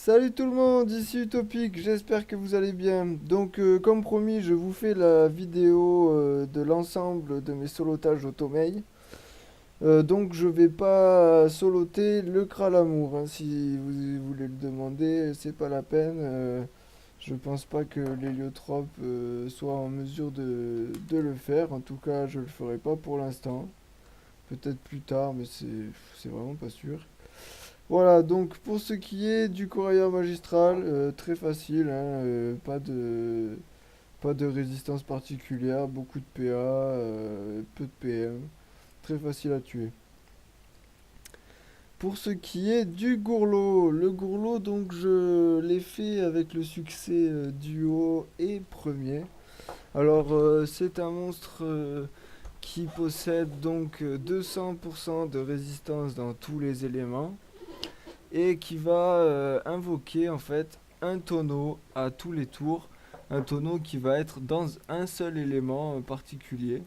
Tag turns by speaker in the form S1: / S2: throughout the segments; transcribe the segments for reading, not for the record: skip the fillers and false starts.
S1: Salut tout le monde, ici Utopique, j'espère que vous allez bien. Donc comme promis, je vous fais la vidéo de l'ensemble de mes solotages Automei. Donc je vais pas soloter le Kralamour, hein, si vous voulez le demander, c'est pas la peine. Je pense pas que l'héliotrope soit en mesure de le faire, en tout cas je le ferai pas pour l'instant. Peut-être plus tard, mais c'est vraiment pas sûr. Voilà, donc pour ce qui est du courrier magistral, très facile, hein, pas de résistance particulière, beaucoup de PA, peu de PM, très facile à tuer. Pour ce qui est du gourlot, le gourlot donc je l'ai fait avec le succès duo et premier. Alors c'est un monstre qui possède donc 200% de résistance dans tous les éléments et qui va invoquer en fait un tonneau à tous les tours, un tonneau qui va être dans un seul élément particulier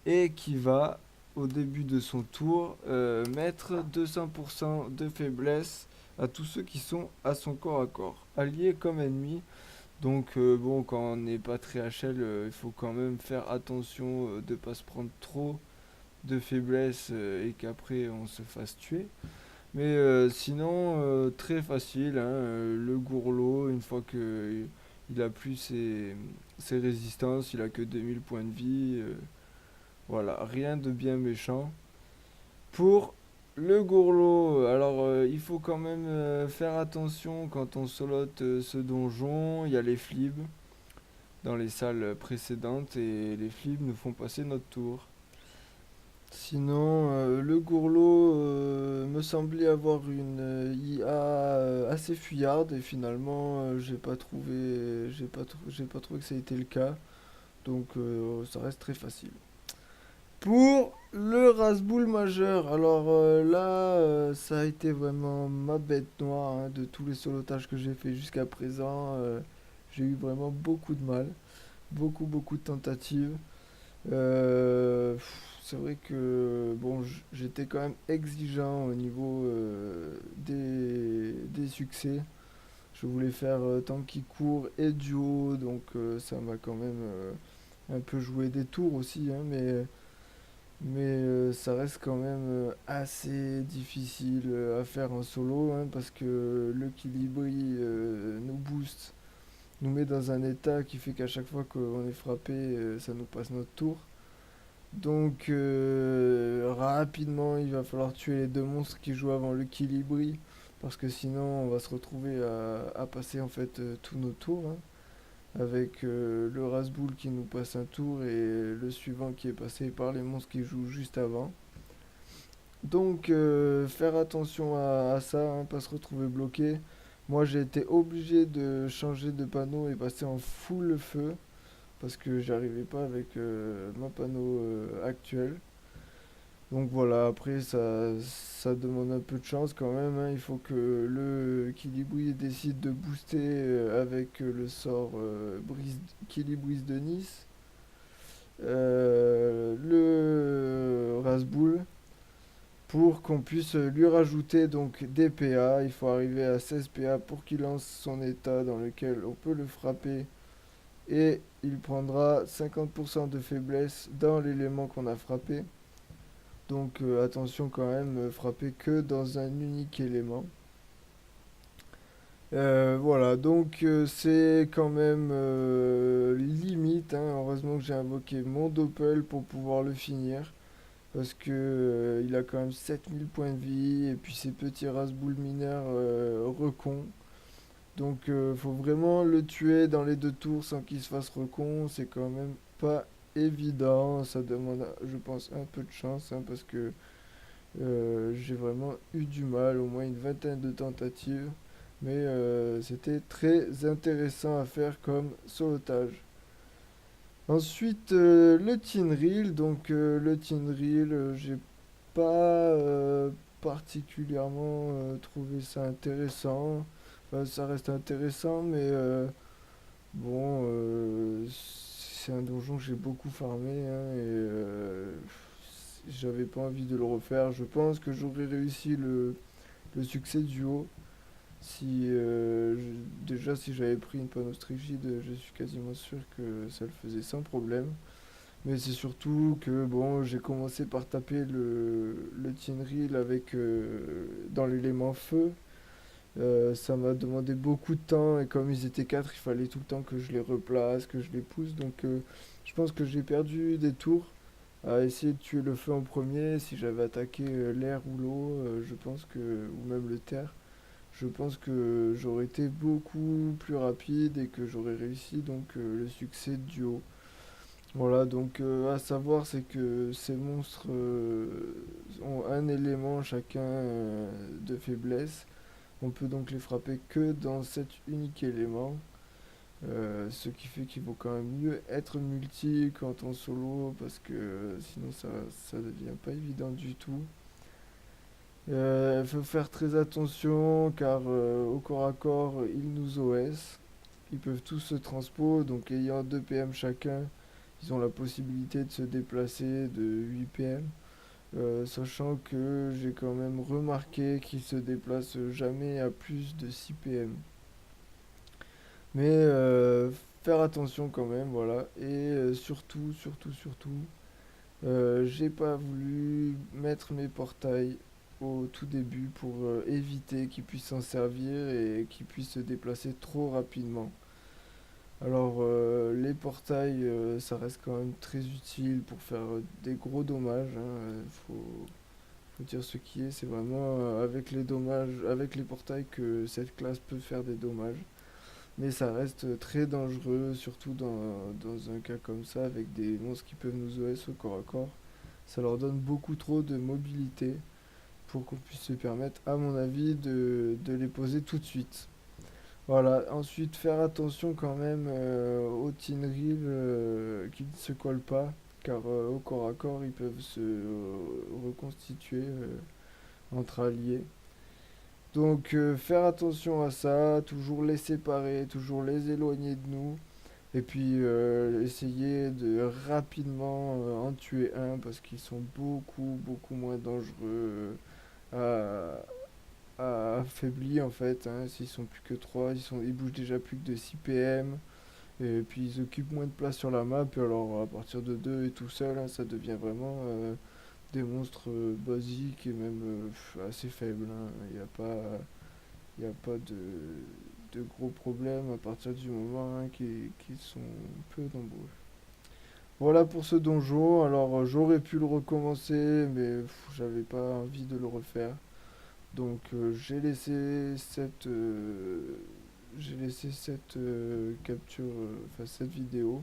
S1: et qui va au début de son tour mettre 200% de faiblesse à tous ceux qui sont à son corps à corps, alliés comme ennemis. Donc bon, quand on n'est pas très HL, il faut quand même faire attention de ne pas se prendre trop de faiblesse et qu'après on se fasse tuer. Mais sinon, très facile, hein, le gourlot, une fois que il a plus ses résistances, il a que 2000 points de vie. Voilà, rien de bien méchant. Pour le gourlot, alors il faut quand même faire attention quand on solote ce donjon. Il y a les flibs dans les salles précédentes et les flibs nous font passer notre tour. Sinon, le gourlot me semblait avoir une IA assez fuyarde et finalement j'ai pas trouvé que ça a été le cas. Donc ça reste très facile. Pour le Rasboul majeur, alors là ça a été vraiment ma bête noire, hein, de tous les solotages que j'ai fait jusqu'à présent. J'ai eu vraiment beaucoup de mal, beaucoup de tentatives. C'est vrai que bon, j'étais quand même exigeant au niveau des succès. Je voulais faire tant qui court et duo, donc ça m'a quand même un peu joué des tours aussi, hein, mais ça reste quand même assez difficile à faire en solo, hein, parce que le Kilibri nous booste, nous met dans un état qui fait qu'à chaque fois qu'on est frappé, ça nous passe notre tour. Donc rapidement, il va falloir tuer les deux monstres qui jouent avant le Kilibri, parce que sinon on va se retrouver à passer en fait tous nos tours, hein, avec le Rasboul qui nous passe un tour et le suivant qui est passé par les monstres qui jouent juste avant. Donc faire attention à ça, hein, pas se retrouver bloqué. Moi j'ai été obligé de changer de panneau et passer en full feu parce que j'arrivais pas avec mon panneau actuel. Donc voilà, après ça demande un peu de chance quand même, hein. Il faut que le Kilibri décide de booster avec le sort Kilibris de Nice, le Rasboul, pour qu'on puisse lui rajouter donc des PA. Il faut arriver à 16 PA pour qu'il lance son état dans lequel on peut le frapper et il prendra 50% de faiblesse dans l'élément qu'on a frappé. Donc attention quand même, frapper que dans un unique élément. Voilà, donc c'est quand même limite, hein. Heureusement que j'ai invoqué mon Doppel pour pouvoir le finir. Parce que il a quand même 7000 points de vie et puis ses petits ras-boules mineurs recons. Donc faut vraiment le tuer dans les deux tours sans qu'il se fasse recon. C'est quand même pas évident. Ça demande, je pense, un peu de chance, hein, parce que j'ai vraiment eu du mal, au moins une vingtaine de tentatives. Mais c'était très intéressant à faire comme solotage. Ensuite, le Tinril. Donc, le Tinril, j'ai pas particulièrement trouvé ça intéressant. Enfin, ça reste intéressant, mais bon, c'est un donjon que j'ai beaucoup farmé, hein, et j'avais pas envie de le refaire. Je pense que j'aurais réussi le succès du haut Déjà, si j'avais pris une panos rigide, je suis quasiment sûr que ça le faisait sans problème. Mais c'est surtout que bon, j'ai commencé par taper le tin reel dans l'élément feu. Ça m'a demandé beaucoup de temps et comme ils étaient quatre, il fallait tout le temps que je les replace, que je les pousse. Donc je pense que j'ai perdu des tours à essayer de tuer le feu en premier. Si j'avais attaqué l'air ou l'eau, je pense que, ou même le terre, je pense que j'aurais été beaucoup plus rapide et que j'aurais réussi donc le succès de duo. Voilà, donc à savoir, c'est que ces monstres ont un élément chacun de faiblesse. On peut donc les frapper que dans cet unique élément. Ce qui fait qu'il vaut quand même mieux être multi quand en solo parce que sinon ça devient pas évident du tout. Il faut faire très attention car au corps à corps ils nous OS. Ils peuvent tous se transpo donc ayant 2 PM chacun, ils ont la possibilité de se déplacer de 8 PM. Sachant que j'ai quand même remarqué qu'ils se déplacent jamais à plus de 6 PM. Mais faire attention quand même, voilà. Et surtout, j'ai pas voulu mettre mes portails au tout début pour éviter qu'ils puissent s'en servir et qu'ils puissent se déplacer trop rapidement. Alors les portails, ça reste quand même très utile pour faire des gros dommages, hein. Faut dire ce qui est, c'est vraiment avec les dommages, avec les portails que cette classe peut faire des dommages. Mais ça reste très dangereux, surtout dans un cas comme ça, avec des monstres qui peuvent nous OS au corps à corps. Ça leur donne beaucoup trop de mobilité pour qu'on puisse se permettre, à mon avis, de les poser tout de suite. Voilà, ensuite faire attention quand même aux tin reel qui ne se collent pas, car au corps à corps ils peuvent se reconstituer entre alliés. Donc faire attention à ça, toujours les séparer, toujours les éloigner de nous. Et puis essayer de rapidement en tuer un parce qu'ils sont beaucoup moins dangereux affaiblis en fait, hein. S'ils sont plus que 3 ils bougent déjà plus que de 6 PM. Et puis ils occupent moins de place sur la map. Et alors à partir de 2 et tout seul, hein, ça devient vraiment des monstres basiques et même assez faibles, hein. Il n'y a pas de gros problèmes à partir du moment hein, qu'ils sont peu nombreux. Voilà pour ce donjon. Alors j'aurais pu le recommencer, mais j'avais pas envie de le refaire. Donc j'ai laissé cette capture, enfin cette vidéo.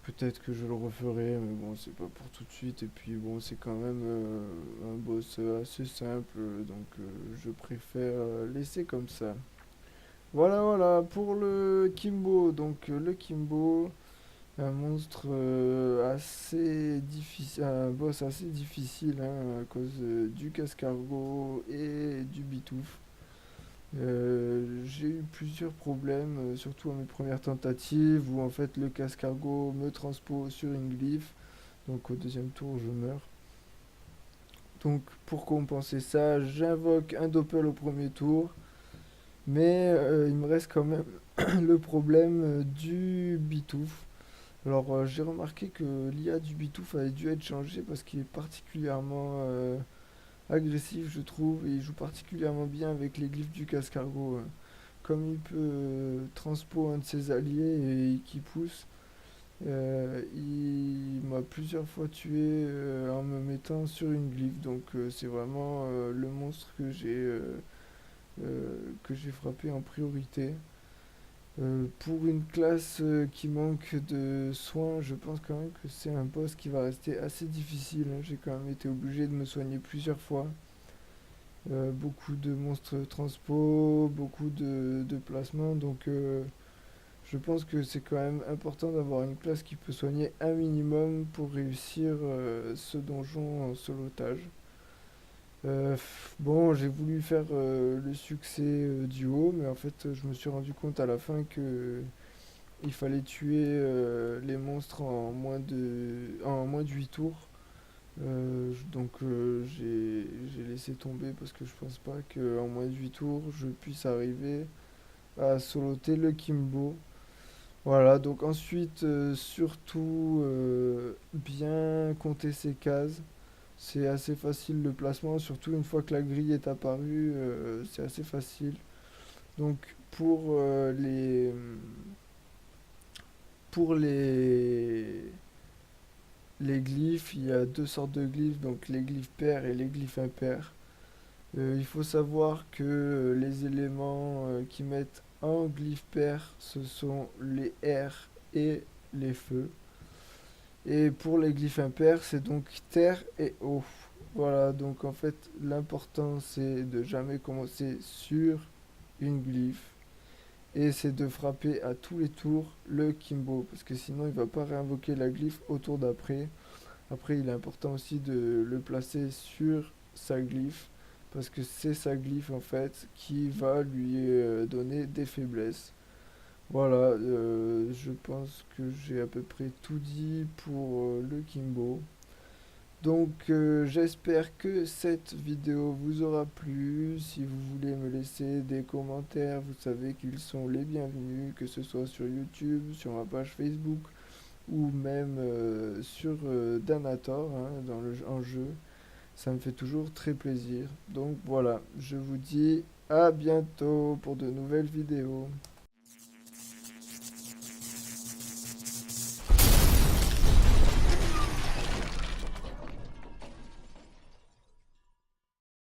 S1: Peut-être que je le referai, mais bon, c'est pas pour tout de suite. Et puis bon, c'est quand même un boss assez simple, donc je préfère laisser comme ça. Voilà, pour le Kimbo. Donc le Kimbo, un monstre assez difficile, un boss assez difficile hein, à cause du cascargo et du bitouf. J'ai eu plusieurs problèmes, surtout à mes premières tentatives, où en fait le cascargo me transpose sur une glyphe, donc au deuxième tour je meurs. Donc pour compenser ça, j'invoque un doppel au premier tour, mais il me reste quand même le problème du bitouf. Alors j'ai remarqué que l'IA du bitouf avait dû être changée parce qu'il est particulièrement agressif je trouve, et il joue particulièrement bien avec les glyphes du cascargo, hein. Comme il peut transpo un de ses alliés et qui pousse, il m'a plusieurs fois tué en me mettant sur une glyphe. Donc c'est vraiment le monstre que j'ai frappé en priorité. Pour une classe qui manque de soins, je pense quand même que c'est un boss qui va rester assez difficile, hein. J'ai quand même été obligé de me soigner plusieurs fois. Beaucoup de monstres transpo, beaucoup de placements, donc je pense que c'est quand même important d'avoir une classe qui peut soigner un minimum pour réussir ce donjon en solotage. Bon, j'ai voulu faire le succès duo, mais en fait je me suis rendu compte à la fin que il fallait tuer les monstres en moins de 8 tours. J'ai laissé tomber parce que je pense pas qu'en moins de 8 tours je puisse arriver à soloter le Kimbo. Voilà, donc ensuite, surtout bien compter ses cases. C'est assez facile le placement, surtout une fois que la grille est apparue, c'est assez facile. Donc pour les glyphes, il y a deux sortes de glyphes, donc les glyphes pairs et les glyphes impairs. Il faut savoir que les éléments qui mettent un glyphe pair, ce sont les R et les feux. Et pour les glyphes impairs, c'est donc terre et eau. Voilà, donc en fait, l'important c'est de jamais commencer sur une glyphe. Et c'est de frapper à tous les tours le Kimbo. Parce que sinon, il va pas réinvoquer la glyphe au tour d'après. Après, il est important aussi de le placer sur sa glyphe. Parce que c'est sa glyphe en fait qui va lui donner des faiblesses. Voilà, je pense que j'ai à peu près tout dit pour le Kimbo. Donc j'espère que cette vidéo vous aura plu. Si vous voulez me laisser des commentaires, vous savez qu'ils sont les bienvenus, que ce soit sur YouTube, sur ma page Facebook ou même sur Danator en jeu. Ça me fait toujours très plaisir. Donc voilà, je vous dis à bientôt pour de nouvelles vidéos.